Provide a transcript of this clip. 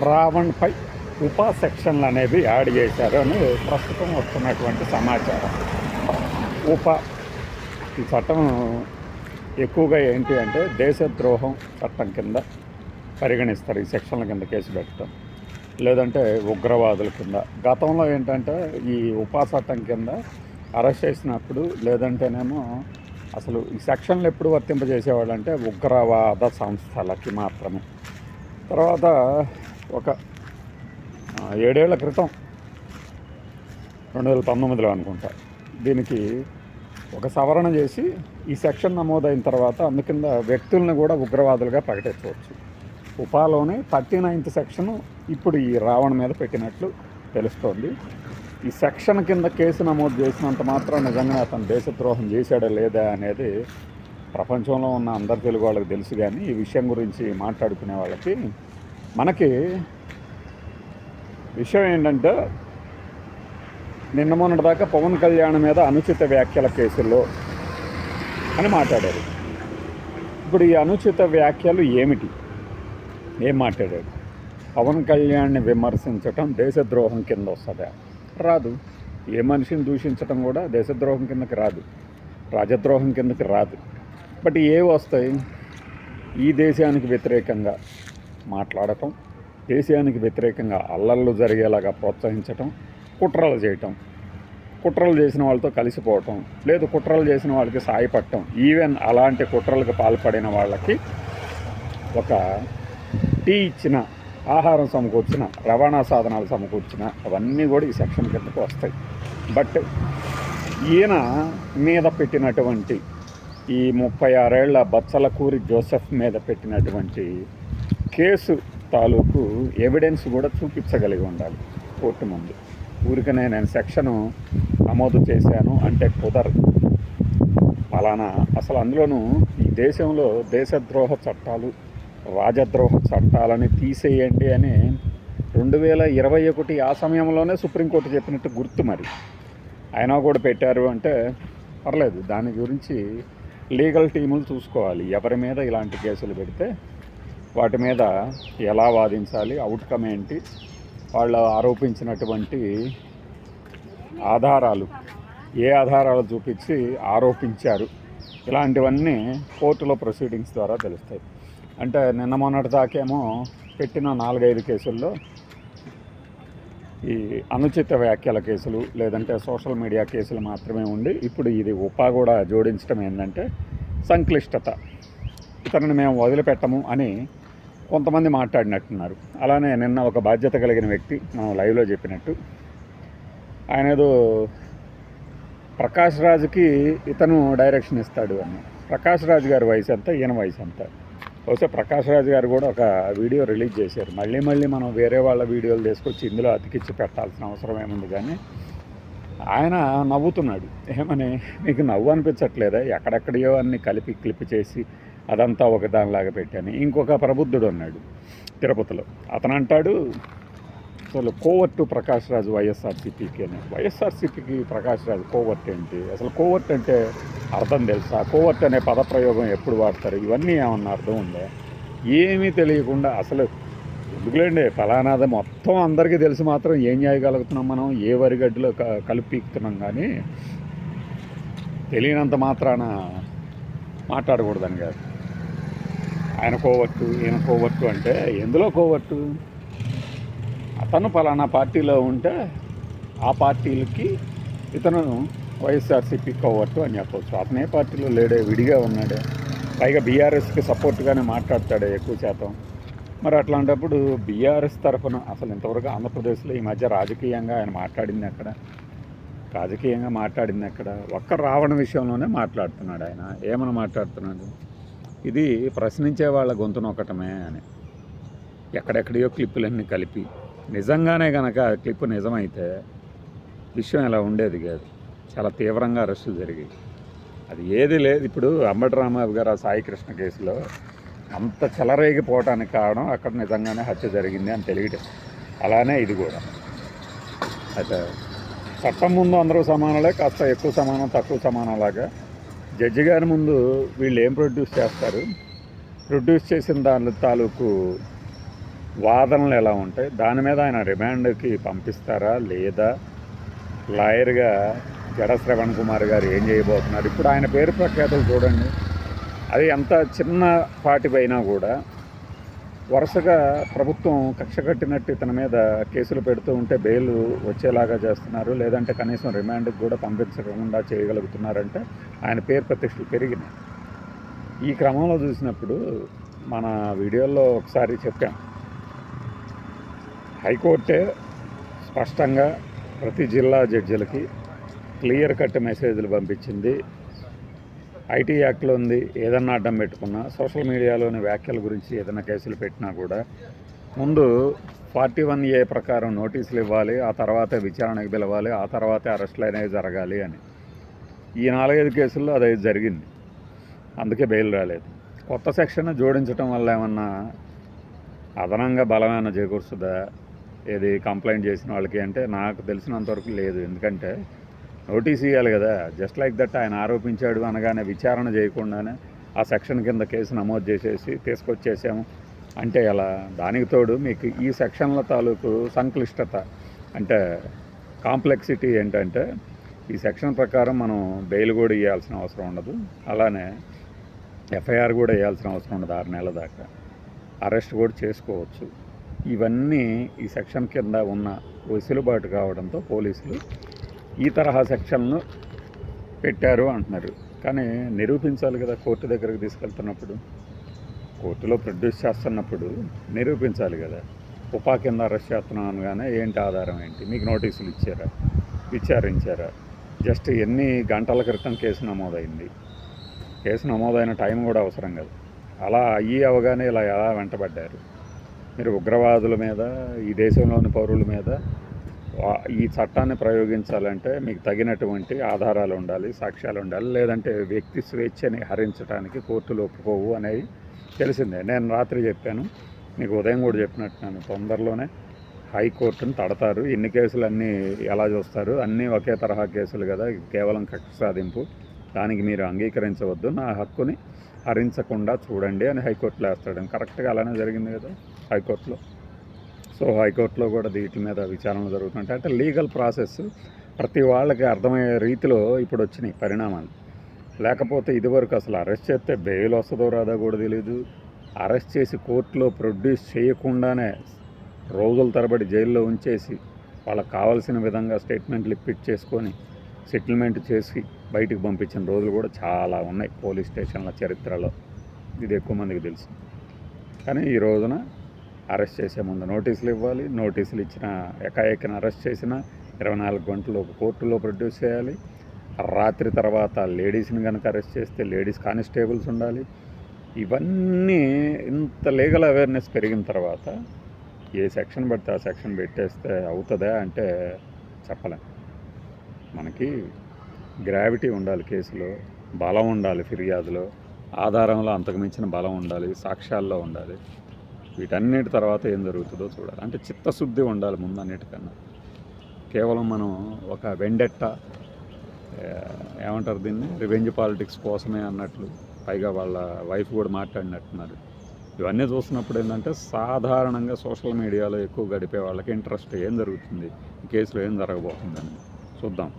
రావణ్పై ఉప సెక్షన్లు అనేవి యాడ్ చేశారు అని ప్రస్తుతం వస్తున్నటువంటి సమాచారం. ఉప ఈ చట్టం ఎక్కువగా ఏంటి అంటే దేశద్రోహం చట్టం కింద పరిగణిస్తారు. ఈ సెక్షన్ల కింద కేసు పెట్టడం, లేదంటే ఉగ్రవాదుల కింద. గతంలో ఏంటంటే ఈ ఉపా చట్టం కింద అరెస్ట్ చేసినప్పుడు లేదంటేనేమో అసలు ఈ సెక్షన్లు ఎప్పుడు వర్తింపజేసేవాళ్ళు అంటే ఉగ్రవాద సంస్థలకి మాత్రమే. తర్వాత ఒక 7 ఏళ్ల క్రితం 2019లో అనుకుంటా దీనికి ఒక సవరణ చేసి ఈ సెక్షన్ నమోదైన తర్వాత అందుకింద వ్యక్తులను కూడా ఉగ్రవాదులుగా ప్రకటించవచ్చు. ఉపాలోనే 39th సెక్షన్ ఇప్పుడు ఈ రావణ్ మీద పెట్టినట్లు తెలుస్తోంది. ఈ సెక్షన్ కింద కేసు నమోదు చేసినంత మాత్రం నిజంగా అతను దేశద్రోహం చేశాడా లేదా అనేది ప్రపంచంలో ఉన్న అందరు తెలుగు వాళ్ళకి తెలుసు. కానీ ఈ విషయం గురించి మాట్లాడుకునే వాళ్ళకి మనకి విషయం ఏంటంటే నిన్న మొన్నటిదాకా పవన్ కళ్యాణ్ మీద అనుచిత వ్యాఖ్యల కేసుల్లో అని మాట్లాడారు. ఇప్పుడు ఈ అనుచిత వ్యాఖ్యలు ఏమిటి, ఏం మాట్లాడాడు? పవన్ కళ్యాణ్ని విమర్శించటం దేశద్రోహం కింద వస్తుందా? రాదు. ఏ మనిషిని దూషించటం కూడా దేశద్రోహం కిందకి రాదు, రాజద్రోహం కిందకి రాదు. బట్ ఏవి వస్తాయి? ఈ దేశానికి వ్యతిరేకంగా మాట్లాడటం, దేశానికి వ్యతిరేకంగా అల్లర్లు జరిగేలాగా ప్రోత్సహించటం, కుట్రలు చేయటం, కుట్రలు చేసిన వాళ్ళతో కలిసిపోవటం, లేదు కుట్రలు చేసిన వాళ్ళకి సాయపడటం, ఈవెన్ అలాంటి కుట్రలకు పాల్పడిన వాళ్ళకి ఒక టీ ఇచ్చిన, ఆహారం సమకూర్చిన, రవాణా సాధనాలు సమకూర్చిన, అవన్నీ కూడా ఈ సెక్షన్ కిందకు వస్తాయి. బట్ ఈయన మీద పెట్టినటువంటి ఈ 36 ఏళ్ల బచ్చలకూరి జోసెఫ్ మీద పెట్టినటువంటి కేసు తాలూకు ఎవిడెన్స్ కూడా చూపించగలిగి ఉండాలి కోర్టు ముందు. ఊరికనే నేను సెక్షను నమోదు చేశాను అంటే కుదరదు. అలానా అసలు అందులోనూ ఈ దేశంలో దేశద్రోహ చట్టాలు, రాజద్రోహ చట్టాలని తీసేయండి అని 2021 ఆ సమయంలోనే సుప్రీంకోర్టు చెప్పినట్టు గుర్తు. మరి అయినా కూడా పెట్టారు అంటే పర్లేదు. దాని గురించి లీగల్ టీములు చూసుకోవాలి. ఎవరి మీద ఇలాంటి కేసులు పెడితే వాటి మీద ఎలా వాదించాలి, అవుట్కమ్ ఏంటి, వాళ్ళు ఆరోపించినటువంటి ఆధారాలు, ఏ ఆధారాలు చూపించి ఆరోపించారు, ఇలాంటివన్నీ కోర్టులో ప్రొసీడింగ్స్ ద్వారా తెలుస్తాయి. అంటే నిన్న మొన్నటి దాకేమో పెట్టిన 4-5 కేసుల్లో ఈ అనుచిత వ్యాఖ్యల కేసులు లేదంటే సోషల్ మీడియా కేసులు మాత్రమే ఉండి ఇప్పుడు ఇది ఉపా కూడా జోడించడం ఏంటంటే సంక్లిష్టత. ఇతరుని మేము వదిలిపెట్టము అని కొంతమంది మాట్లాడినట్టున్నారు. అలానే నిన్న ఒక బాధ్యత కలిగిన వ్యక్తి మనం లైవ్లో చెప్పినట్టు ఆయన ఏదో ప్రకాష్ రాజ్కి ఇతను డైరెక్షన్ ఇస్తాడు అని. ప్రకాష్ రాజ్ గారి వయసు ఎంత, ఈయన వయసు ఎంత? బహుశా ప్రకాష్ రాజ్ గారు కూడా ఒక వీడియో రిలీజ్ చేశారు. మళ్ళీ మనం వేరే వాళ్ళ వీడియోలు తీసుకొచ్చి ఇందులో అతికిచ్చి పెట్టాల్సిన అవసరం ఏముంది? కానీ ఆయన నవ్వుతున్నాడు. ఏమని, మీకు నవ్వు అనిపించట్లేదా? ఎక్కడెక్కడియో అన్ని క్లిప్ చేసి అదంతా ఒకదానిలాగా పెట్టాను. ఇంకొక ప్రబుద్ధుడు ఉన్నాడు తిరుపతిలో. అతను అంటాడు అసలు కోవర్టు ప్రకాష్ రాజు వైఎస్ఆర్సీపీకి అని. వైఎస్ఆర్సీపీకి ప్రకాష్ రాజు కోవర్ట్ ఏంటి? అసలు కోవర్ట్ అంటే అర్థం తెలుసా? కోవర్ట్ అనే పదప్రయోగం ఎప్పుడు వాడతారు? ఇవన్నీ ఏమన్నా అర్థం ఉందా? ఏమీ తెలియకుండా అసలు ఎందుకులేండి, ఫలానాది మొత్తం అందరికీ తెలిసి మాత్రం ఏం చేయగలుగుతున్నాం మనం? ఏ వరిగడ్డలో కలిపీకుతున్నాం. కానీ తెలియనంత మాత్రాన మాట్లాడకూడదని కాదు. ఆయన కోవర్టు, ఈయన కోవర్టు అంటే ఎందులో కోవర్టు? అతను ఫలానా పార్టీలో ఉంటే ఆ పార్టీలకి ఇతను వైఎస్ఆర్సీపీ కోవర్టు అని చెప్పవచ్చు. అతనే పార్టీలో లేడే, విడిగా ఉన్నాడే, పైగా బీఆర్ఎస్కి సపోర్ట్గానే మాట్లాడతాడే ఎక్కువ శాతం. మరి అట్లాంటప్పుడు బీఆర్ఎస్ తరఫున అసలు ఇంతవరకు ఆంధ్రప్రదేశ్లో ఈ మధ్య రాజకీయంగా ఆయన మాట్లాడింది ఎక్కడ? ఒక్క రావణ విషయంలోనే మాట్లాడుతున్నాడు. ఆయన ఏమని మాట్లాడుతున్నాడు? ఇది ప్రశ్నించే వాళ్ళ గొంతు నొక్కటమే అని. ఎక్కడెక్కడియో క్లిప్పులన్నీ కలిపి, నిజంగానే కనుక క్లిప్పు నిజమైతే విషయం ఎలా ఉండేది కాదు. చాలా తీవ్రంగా అరెస్టులు జరిగాయి. అది ఏది లేదు. ఇప్పుడు అంబటి రాంబాబు గారు ఆ సాయికృష్ణ కేసులో అంత చెలరేగిపోవటానికి కారణం అక్కడ నిజంగానే హత్య జరిగింది అని తెలియటం. అలానే ఇది కూడా. అయితే చట్టం ముందు అందరూ సమానలే, కాస్త ఎక్కువ సమానం తక్కువ సమానంలాగా జడ్జి గారి ముందు వీళ్ళు ఏం ప్రొడ్యూస్ చేస్తారు, ప్రొడ్యూస్ చేసిన దాని తాలూకు వాదనలు ఎలా ఉంటాయి, దాని మీద ఆయన రిమాండ్కి పంపిస్తారా లేదా, లాయర్గా జడ శ్రవణ్ కుమార్ గారు ఏం చేయబోతున్నారు. ఇప్పుడు ఆయన పేరు ప్రఖ్యాతులు చూడండి, అది ఎంత చిన్న పాటిపైనా కూడా వరుసగా ప్రభుత్వం కక్ష కట్టినట్టు ఇతని మీద కేసులు పెడుతూ ఉంటే బెయిల్ వచ్చేలాగా చేస్తున్నారు, లేదంటే కనీసం రిమాండ్కి కూడా పంపించకుండా చేయగలుగుతున్నారంటే ఆయన పేరు ప్రతిష్టలు పెరిగినాయి. ఈ క్రమంలో చూసినప్పుడు మన వీడియోల్లో ఒకసారి చెప్పాం, హైకోర్టే స్పష్టంగా ప్రతి జిల్లా జడ్జిలకి క్లియర్ కట్ మెసేజ్లు పంపించింది. ఐటీ యాక్ట్లో ఉంది, ఏదన్నా అడ్డం పెట్టుకున్నా, సోషల్ మీడియాలోని వ్యాఖ్యల గురించి ఏదైనా కేసులు పెట్టినా కూడా ముందు 41A ప్రకారం నోటీసులు ఇవ్వాలి, ఆ తర్వాతే విచారణకు పిలవాలి, ఆ తర్వాతే అరెస్టులు అనేవి జరగాలి అని. ఈ 4-5 కేసుల్లో అది జరిగింది, అందుకే బెయిల్ రాలేదు. కొత్త సెక్షన్ జోడించడం వల్ల ఏమన్నా అదనంగా బలమైన చేకూరుస్తుందా ఏది కంప్లైంట్ చేసిన వాళ్ళకి అంటే నాకు తెలిసినంతవరకు లేదు. ఎందుకంటే నోటీస్ ఇవ్వాలి కదా, జస్ట్ లైక్ దట్ ఆయన ఆరోపించాడు అనగానే విచారణ చేయకుండానే ఆ సెక్షన్ కింద కేసు నమోదు చేసేసి తీసుకొచ్చేసాము అంటే ఎలా. దానికి తోడు మీకు ఈ సెక్షన్ల తాలూకు సంక్లిష్టత అంటే కాంప్లెక్సిటీ ఏంటంటే, ఈ సెక్షన్ ప్రకారం మనం బెయిల్ కూడా ఇవ్వాల్సిన అవసరం ఉండదు, అలానే ఎఫ్ఐఆర్ కూడా వేయాల్సిన అవసరం ఉండదు 6 నెలల దాకా, అరెస్ట్ కూడా చేసుకోవచ్చు. ఇవన్నీ ఈ సెక్షన్ కింద ఉన్న వెసులుబాటు కావడంతో పోలీసులు ఈ తరహా సెక్షన్లు పెట్టారు అంటున్నారు. కానీ నిరూపించాలి కదా, కోర్టు దగ్గరికి తీసుకెళ్తున్నప్పుడు, కోర్టులో ప్రొడ్యూస్ చేస్తున్నప్పుడు నిరూపించాలి కదా. ఉపా కింద అరెస్ట్ చేస్తున్నాం అనగానే ఏంటి ఆధారం ఏంటి, మీకు నోటీసులు ఇచ్చారా, విచారించారా, జస్ట్ ఎన్ని గంటల క్రితం కేసు నమోదైంది, కేసు నమోదైన టైం కూడా అవసరం కదా. అలా అయ్యి అవగానే ఇలా ఎలా వెంటబడ్డారు మీరు? ఉగ్రవాదుల మీద, ఈ దేశంలోని పౌరుల మీద ఈ చట్టాన్ని ప్రయోగించాలంటే మీకు తగినటువంటి ఆధారాలు ఉండాలి, సాక్ష్యాలు ఉండాలి, లేదంటే వ్యక్తి స్వేచ్ఛని హరించడానికి కోర్టులు ఒప్పుకోవు అనేది తెలిసిందే. నేను రాత్రి చెప్పాను, మీకు ఉదయం కూడా చెప్పినట్టున్నాను, తొందరలోనే హైకోర్టును తడతారు. ఎన్ని కేసులు అన్నీ ఎలా చూస్తారు, అన్నీ ఒకే తరహా కేసులు కదా, కేవలం కక్ష సాధింపు, దానికి మీరు అంగీకరించవద్దు, నా హక్కుని హరించకుండా చూడండి అని హైకోర్టులో వేస్తాడు. కరెక్ట్గా అలానే జరిగింది కదా హైకోర్టులో. సో హైకోర్టులో కూడా వీటి మీద విచారణ జరుగుతుంటాయి. అంటే లీగల్ ప్రాసెస్ ప్రతి వాళ్ళకి అర్థమయ్యే రీతిలో ఇప్పుడు వచ్చినాయి పరిణామాలు. లేకపోతే ఇదివరకు అసలు అరెస్ట్ చేస్తే బెయిల్ వస్తుందో రాదో కూడా తెలియదు, అరెస్ట్ చేసి కోర్టులో ప్రొడ్యూస్ చేయకుండానే రోజుల తరబడి జైల్లో ఉంచేసి వాళ్ళకి కావాల్సిన విధంగా స్టేట్మెంట్లు ఇప్పించేసుకొని సెటిల్మెంట్ చేసి బయటికి పంపించిన రోజులు కూడా చాలా ఉన్నాయి పోలీస్ స్టేషన్ల చరిత్రలో. ఇది ఎక్కువ మందికి తెలుసు. కానీ ఈ రోజున అరెస్ట్ చేసే ముందు నోటీసులు ఇవ్వాలి, నోటీసులు ఇచ్చిన ఎకాఎకిన అరెస్ట్ చేసిన 24 గంటలు కోర్టులో ప్రొడ్యూస్ చేయాలి. రాత్రి తర్వాత లేడీస్ని కనుక అరెస్ట్ చేస్తే లేడీస్ కానిస్టేబుల్స్ ఉండాలి. ఇవన్నీ ఇంత లీగల్ అవేర్నెస్ పెరిగిన తర్వాత ఏ సెక్షన్ పడితే ఆ సెక్షన్ పెట్టేస్తే అవుతుందా అంటే చెప్పలేం. మనకి గ్రావిటీ ఉండాలి, కేసులో బలం ఉండాలి, ఫిర్యాదులో ఆధారంలో అంతకుమించిన బలం ఉండాలి, సాక్ష్యాల్లో ఉండాలి. వీటన్నిటి తర్వాత ఏం జరుగుతుందో చూడాలి. అంటే చిత్తశుద్ధి ఉండాలి ముందు అన్నిటికన్నా. కేవలం మనం ఒక వెండెట్ట ఏమంటారు దీన్ని, రివెంజ్ పాలిటిక్స్ కోసమే అన్నట్లు, పైగా వాళ్ళ వైఫ్ కూడా మాట్లాడినట్టున్నారు. ఇవన్నీ చూస్తున్నప్పుడు ఏంటంటే సాధారణంగా సోషల్ మీడియాలో ఎక్కువ గడిపే వాళ్ళకి ఇంట్రెస్ట్ ఏం జరుగుతుంది, ఈ కేసులో ఏం జరగబోతుందని చూద్దాం.